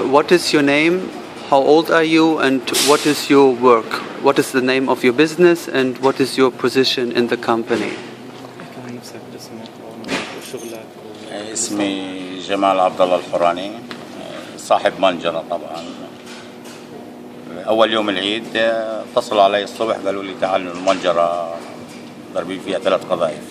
what is your name? How old are you? And what is your work? What is the name of your business? And what is your position in the company? اسمي جمال عبد الله الحوراني، صاحب منجرة طبعا. أول يوم العيد اتصلوا علي الصبح قالوا لي تعالوا المنجرة ضربين فيها 3 قذائف.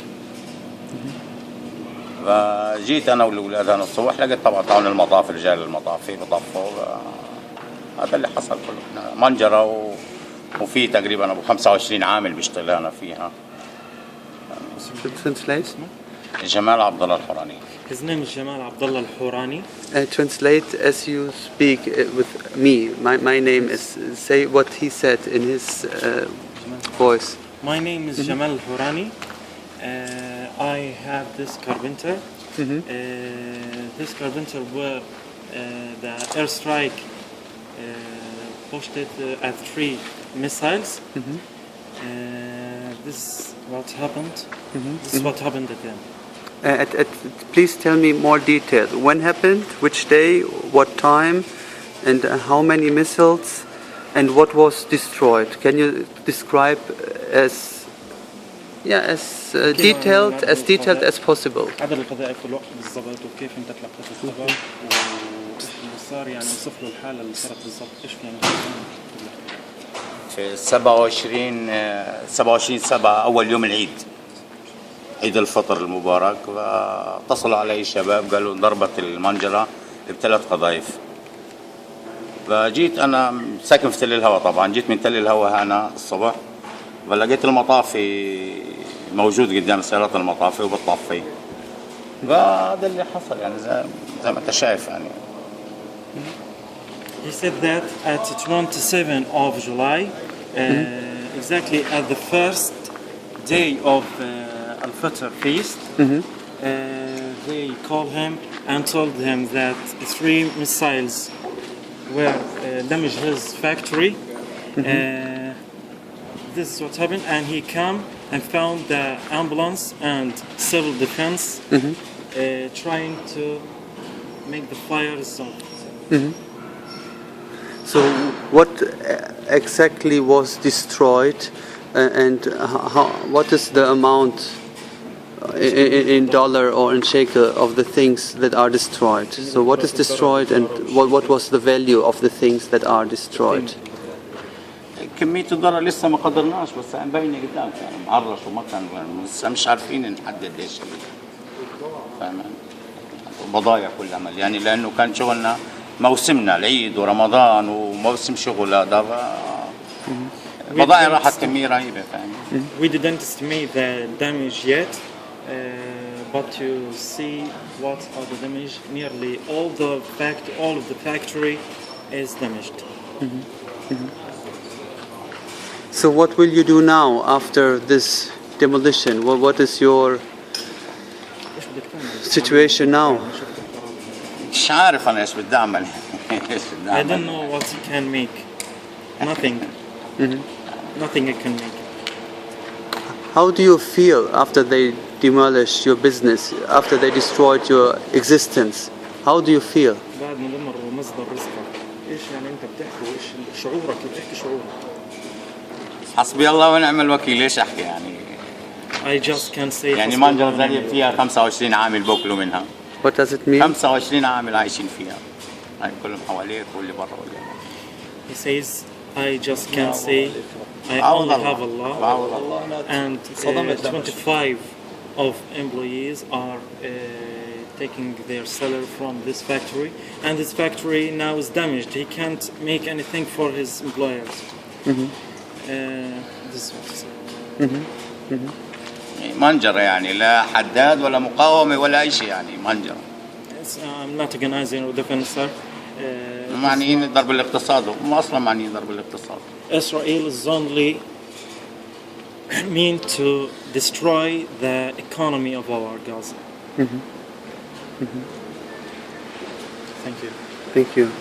فجيت أنا والأولاد أنا الصبح لقيت طبعا طاعون المطاف، رجال المطافي بطفوا. هذا اللي حصل كله. منجرة وفي تقريبا أبو 25 عامل بيشتغل أنا فيها. جمال عبد الله الحوراني. His name is Jamal Abdel Alhurani. Translate as you speak with me. My name is. Say what he said in his voice. My name is Jamal Alhurani. I have this carpenter. This carpenter were the airstrike posted at 3 missiles. This is what happened. This is what happened at them. Please tell me more detail. When happened? Which day? What time? And how many missiles? And what was destroyed? Can you describe as detailed as possible? عدد القذائف والوقت بالضبط وكيف انت تلقيت الخبر وصار يعني وصف له الحالة اللي صارت بالضبط ايش يعني في 27/7 أول يوم العيد، عيد الفطر المبارك. واتصلوا علي الشباب قالوا ضربت المنجرة ب3 قذائف. فجيت أنا ساكن في تل الهوى طبعا، جيت من تل الهوى هنا الصبح ولقيت المطافي موجود قدام سيارات المطافي وبتطفي. فهذا اللي حصل يعني زي ما أنت شايف يعني. He said that at 27 of July, exactly at the first day of Al-Fitr feast, they called him and told him that 3 missiles were damaged his factory. This is what happened, and he came and found the ambulance and civil defense trying to make the fire stop. So what exactly was destroyed, and what is the amount in dollar or in shekel of the things that are destroyed? So what is destroyed, and what was the value of the things that are destroyed? كمية الضرر لسه ما قدرناش، بس مبينة قدام يعني معرش ومكان، لسه مش عارفين نحدد ايش فاهم. بضايع كل عمل يعني، لأنه كان شغلنا موسمنا العيد ورمضان وموسم شغل هذا. بضايع راحت كمية رهيبة فاهم. We didn't estimate the damage yet, but to see what are the damage, nearly all of the factory is damaged. So what will you do now after this demolition? What is your situation now? مش عارف أنا إيش بدي أعمل. I don't know what he can make. Nothing. Nothing I can make. How do you feel after they demolished your business, after they destroyed your existence? How do you feel? بعد ما دمروا مصدر رزقك، إيش يعني أنت بتحكي وإيش شعورك؟ بتحكي شعورك. حسبي الله ونعم الوكيل، إيش أحكي يعني. I just can't say. يعني منجرة زي فيها 25 عامل بوكلوا منها. What does it mean? 25 عامل عايشين فيها. يعني كلهم حواليك واللي برا واللي. He says, I just can't say. I only have Allah. And 25 of employees are taking their salary from this factory, and this factory now is damaged. He can't make anything for his employers. This is what he said. منجرة يعني لا حداد ولا مقاومة ولا أي شيء يعني منجرة. I'm not organizing or defense, sir. معنيين ضرب الاقتصاد، هم أصلا معنيين ضرب الاقتصاد. Israel is only mean to destroy the economy of our Gaza. Thank you. Thank you.